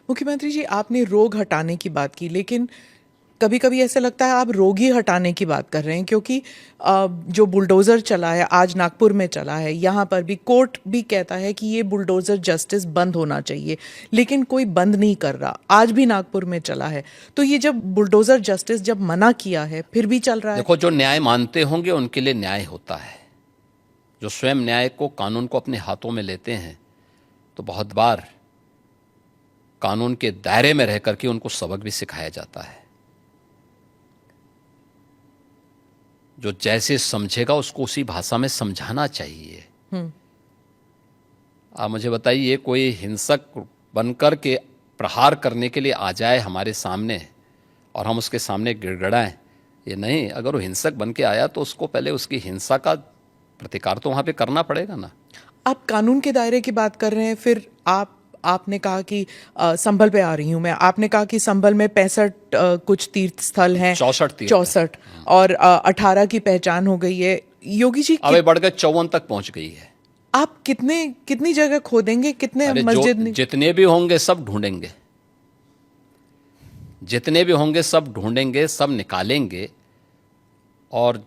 मुख्यमंत्री जी, आपने रोग हटाने की बात की, लेकिन कभी कभी ऐसा लगता है आप रोग ही हटाने की बात कर रहे हैं, क्योंकि जो बुलडोज़र चला है, आज नागपुर में चला है, यहाँ पर भी कोर्ट भी कहता है कि ये बुलडोज़र जस्टिस बंद होना चाहिए, लेकिन कोई बंद नहीं कर रहा। आज भी नागपुर में चला है, तो ये जब बुलडोज़र जस्टिस जब मना किया है फिर भी चल रहा है। देखो, जो न्याय मानते होंगे उनके लिए न्याय होता है। जो स्वयं न्याय को, कानून को अपने हाथों में लेते हैं, तो बहुत बार कानून के दायरे में रह करके उनको सबक भी सिखाया जाता है। जो जैसे समझेगा उसको उसी भाषा में समझाना चाहिए। आप मुझे बताइए, कोई हिंसक बनकर के प्रहार करने के लिए आ जाए हमारे सामने और हम उसके सामने गिड़गिड़ाएं? ये नहीं। अगर वो हिंसक बन के आया तो उसको पहले उसकी हिंसा का प्रतिकार तो वहाँ पे करना पड़ेगा ना। आप कानून के दायरे की बात कर रहे हैं, फिर आपने कहा कि संभल पे आ रही हूं मैं, आपने कहा कि संभल में 65 कुछ तीर्थ स्थल हैं, 64 और 18 की पहचान हो गई है। योगी जी, अब बढ़ के 54 तक पहुंच गई है। आप कितनी जगह खोदेंगे, कितने मस्जिद? जितने भी होंगे सब ढूंढेंगे, जितने भी होंगे सब ढूंढेंगे, सब निकालेंगे और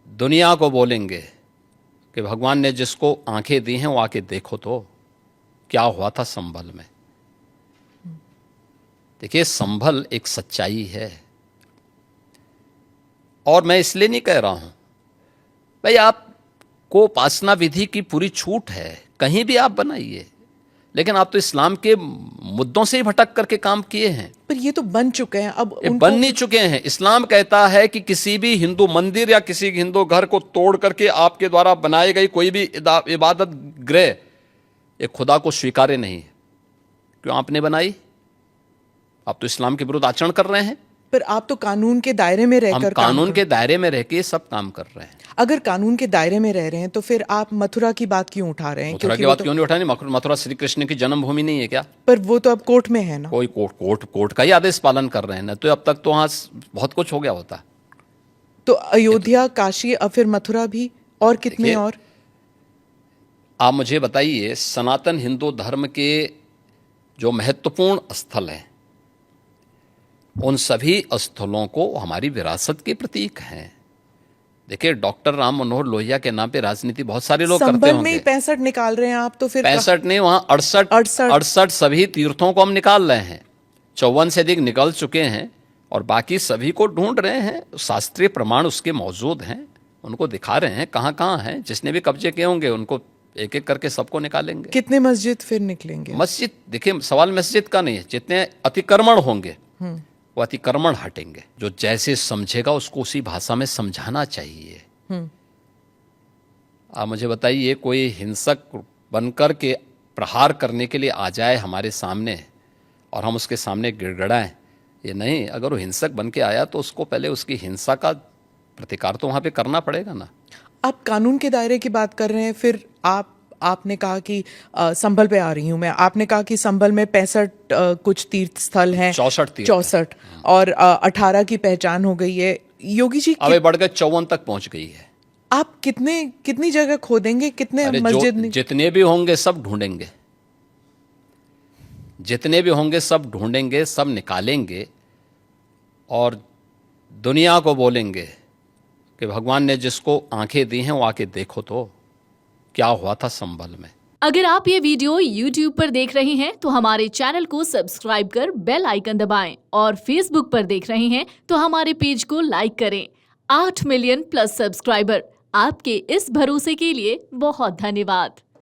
दुनिया को बोलेंगे कि भगवान ने जिसको आंखें दी हैं वो आके देखो तो क्या हुआ था संभल में। देखिए, संभल एक सच्चाई है, और मैं इसलिए नहीं कह रहा हूं भाई आपको उपासना विधि की पूरी छूट है, कहीं भी आप बनाइए, लेकिन आप तो इस्लाम के मुद्दों से ही भटक करके काम किए हैं। पर ये तो बन चुके हैं, अब बन नहीं चुके हैं। इस्लाम कहता है कि किसी भी हिंदू मंदिर या किसी हिंदू घर को तोड़ करके आपके द्वारा बनाई गई कोई भी इबादत गृह ये खुदा को स्वीकार्य नहीं है। क्यों आपने बनाई? आप तो इस्लाम के विरुद्ध आचरण कर रहे हैं। पर आप तो कानून के दायरे में रहकर कानून के दायरे में रह के सब काम कर रहे हैं। अगर कानून के दायरे में रह रहे हैं तो फिर आप मथुरा की बात क्यों उठा रहे हैं? मथुरा की बात क्यों नहीं उठानी? मथुरा श्री कृष्ण की जन्मभूमि नहीं है क्या? पर वो तो अब कोर्ट में है ना। कोई कोर्ट का ही आदेश पालन कर रहे हैं ना, तो अब तक तो वहां बहुत कुछ हो गया होता। तो अयोध्या, काशी, और फिर मथुरा भी, और कितने और? आप मुझे बताइए, सनातन हिंदू धर्म के जो महत्वपूर्ण स्थल हैं उन सभी स्थलों को हमारी विरासत के प्रतीक हैं। देखिए, डॉक्टर राम मनोहर लोहिया के नाम पे राजनीति बहुत सारे लोग करते होंगे। संभल में 65 निकाल रहे हैं आप, तो फिर 65 नहीं, वहां 68 सभी तीर्थों को हम निकाल रहे हैं। 54 से अधिक निकल चुके हैं और बाकी सभी को ढूंढ रहे हैं। शास्त्रीय प्रमाण उसके मौजूद हैं, उनको दिखा रहे हैं कहाँ कहाँ हैं। जिसने भी कब्जे किए होंगे उनको एक एक करके सबको निकालेंगे। कितने मस्जिद फिर निकलेंगे? मस्जिद, देखिए, सवाल मस्जिद का नहीं है। जितने अतिक्रमण होंगे वो अतिक्रमण हटेंगे। जो जैसे समझेगा उसको उसी भाषा में समझाना चाहिए। आप मुझे बताइए, कोई हिंसक बनकर के प्रहार करने के लिए आ जाए हमारे सामने और हम उसके सामने गिड़गिड़ाएं? ये नहीं। अगर वो हिंसक बन के आया तो उसको पहले उसकी हिंसा का प्रतिकार तो वहाँ पे करना पड़ेगा ना। आप कानून के दायरे की बात कर रहे हैं, फिर आपने कहा कि संभल पे आ रही हूं मैं, आपने कहा कि संभल में 65 कुछ तीर्थ स्थल हैं, 64 और 18 की पहचान हो गई है। योगी जी, अब बढ़ के 54 तक पहुंच गई है। आप कितनी जगह खोदेंगे, कितने मस्जिद? जितने भी होंगे सब ढूंढेंगे, जितने भी होंगे सब ढूंढेंगे, सब निकालेंगे और दुनिया को बोलेंगे कि भगवान ने जिसको आंखें दी हैं वो आके देखो तो क्या हुआ था संभल में। अगर आप ये वीडियो YouTube पर देख रहे हैं तो हमारे चैनल को सब्सक्राइब कर बेल आइकन दबाएं, और Facebook पर देख रहे हैं तो हमारे पेज को लाइक करें। 8 मिलियन प्लस सब्सक्राइबर, आपके इस भरोसे के लिए बहुत धन्यवाद।